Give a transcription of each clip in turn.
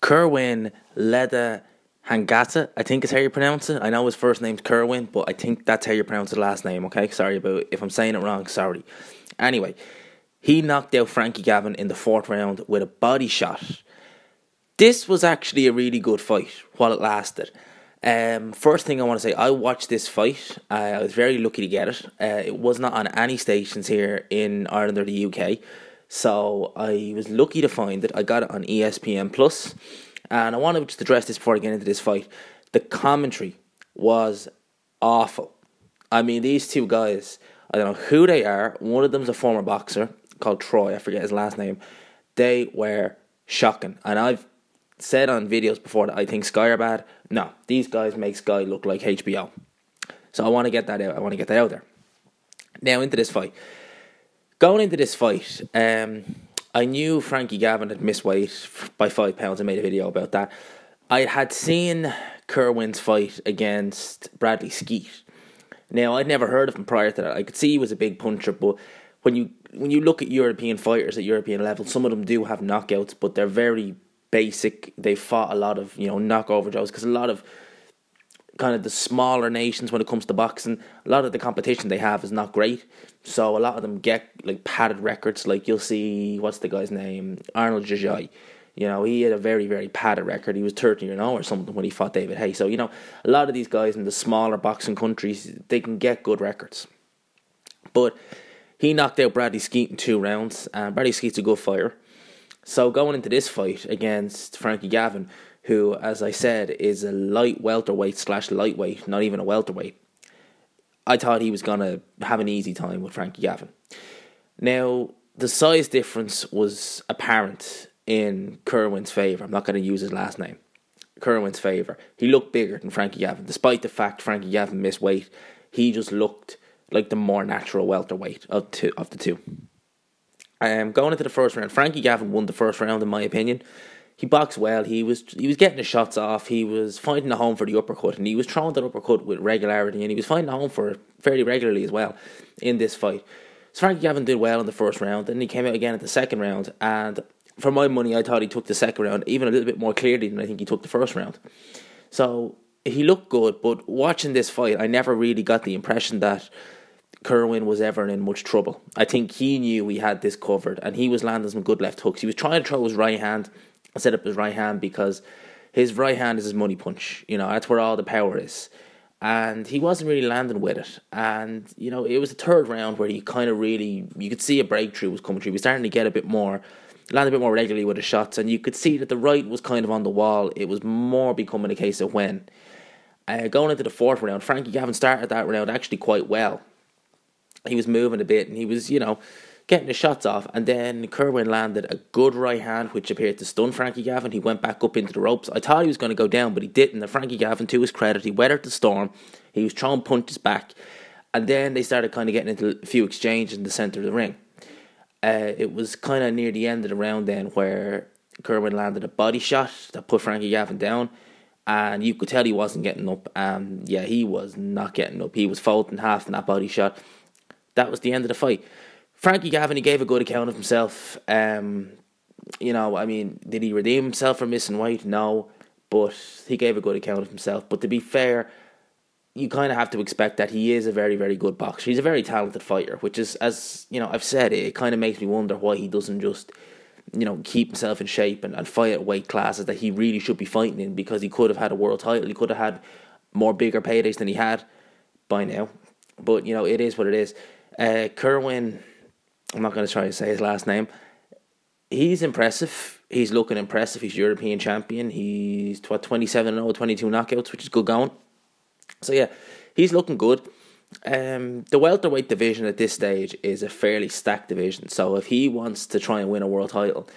Kerwin Hangata, I think is how you pronounce it. I know his first name's Kerwin, but I think that's how you pronounce his last name, okay? Sorry about if I'm saying it wrong, sorry. Anyway, he knocked out Frankie Gavin in the 4th round with a body shot. This was actually a really good fight while it lasted. First thing I want to say, I watched this fight. I was very lucky to get it. It was not on any stations here in Ireland or the UK. So I was lucky to find it. I got it on ESPN Plus. And I want to just address this before I get into this fight. The commentary was awful. I mean, these two guys, I don't know who they are. One of them's a former boxer called Troy. I forget his last name. They were shocking. And I've said on videos before that I think Sky are bad. No, these guys make Sky look like HBO. So I want to get that out. I want to get that out there. Now into this fight. Going into this fight, I knew Frankie Gavin had missed weight by 5 pounds. I made a video about that. I had seen Kerwin's fight against Bradley Skeet. Now, I'd never heard of him prior to that. I could see he was a big puncher, but when you look at European fighters at European level, some of them do have knockouts, but they're very basic. They fought a lot of, knockover jobs, because a lot of kind of the smaller nations, when it comes to boxing, a lot of the competition they have is not great. So a lot of them get like padded records. Like you'll see, what's the guy's name? Arnold Jajai. He had a very, very padded record. He was 30-0 or something when he fought David Hay. So, a lot of these guys in the smaller boxing countries, they can get good records. But he knocked out Bradley Skeet in 2 rounds. And Bradley Skeet's a good fighter. So going into this fight against Frankie Gavin, who, as I said, is a light welterweight / lightweight, not even a welterweight, I thought he was going to have an easy time with Frankie Gavin. Now, the size difference was apparent in Kerwin's favour. I'm not going to use his last name. Kerwin's favour. He looked bigger than Frankie Gavin. Despite the fact Frankie Gavin missed weight, he just looked like the more natural welterweight of the two. Going into the first round, Frankie Gavin won the first round, in my opinion. He boxed well. He was getting his shots off. He was finding a home for the uppercut, and he was throwing that uppercut with regularity, and he was finding a home for it fairly regularly as well in this fight. So Frankie Gavin did well in the first round, then he came out again at the second round, and for my money, I thought he took the second round even a little bit more clearly than I think he took the first round. So he looked good, but watching this fight, I never really got the impression that Kerwin was ever in much trouble. I think he knew he had this covered, and he was landing some good left hooks. He was trying to throw his right hand, set up his right hand, because his right hand is his money punch. That's where all the power is. And he wasn't really landing with it. And, it was the third round where he kind of really, you could see a breakthrough was coming through. He was starting to get land a bit more regularly with his shots. And you could see that the right was kind of on the wall. It was more becoming a case of when. Going into the fourth round, Frankie Gavin started that round actually quite well. He was moving a bit and he was, getting his shots off, and then Kerwin landed a good right hand which appeared to stun Frankie Gavin. He went back up into the ropes. I thought he was going to go down, but he didn't. And Frankie Gavin, to his credit, he weathered the storm. He was throwing punches back, and then they started kind of getting into a few exchanges in the centre of the ring. It was kind of near the end of the round then where Kerwin landed a body shot that put Frankie Gavin down, and you could tell he wasn't getting up. He was not getting up. He was folding half in that body shot. That was the end of the fight. Frankie Gavin, he gave a good account of himself. Did he redeem himself for missing weight? No, but he gave a good account of himself. But to be fair, you kind of have to expect that he is a very, very good boxer. He's a very talented fighter, which is, as I've said, it kind of makes me wonder why he doesn't just, keep himself in shape and fight at weight classes that he really should be fighting in, because he could have had a world title. He could have had more bigger paydays than he had by now. But, it is what it is. Kerwin, I'm not going to try to say his last name. He's impressive. He's looking impressive. He's European champion. He's 27-0, 22 knockouts, which is good going. So yeah, he's looking good. The welterweight division at this stage is a fairly stacked division. So if he wants to try and win a world title,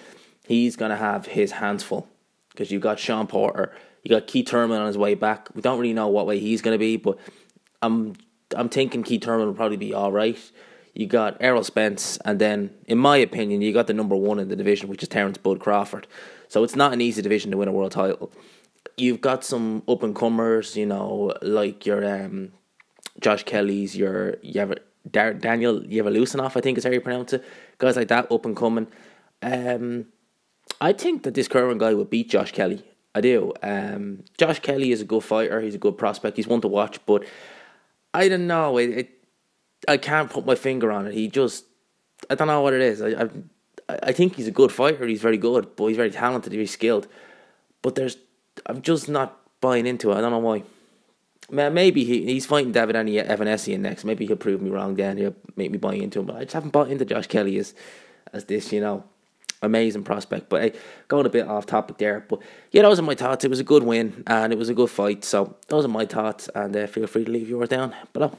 he's going to have his hands full, because you've got Sean Porter, you got Keith Thurman on his way back. We don't really know what way he's going to be, but I'm thinking Keith Thurman will probably be all right. You got Errol Spence, and then, in my opinion, you got the number one in the division, which is Terence Bud Crawford. So it's not an easy division to win a world title. You've got some up-and-comers, like your Josh Kelly's, your Daniel Yevalusinov, I think is how you pronounce it. Guys like that, up-and-coming. I I think that this Kerman guy would beat Josh Kelly. I do. Josh Kelly is a good fighter. He's a good prospect. He's one to watch, but I don't know. I can't put my finger on it. I don't know what it is. I think he's a good fighter. He's very good, but he's very talented. He's skilled. But I'm just not buying into it. I don't know why. Maybe he's fighting David Evanesian next. Maybe he'll prove me wrong then. He'll make me buy into him. But I just haven't bought into Josh Kelly as this, amazing prospect. But hey, going a bit off topic there. But yeah, those are my thoughts. It was a good win and it was a good fight. So those are my thoughts. And feel free to leave yours down below.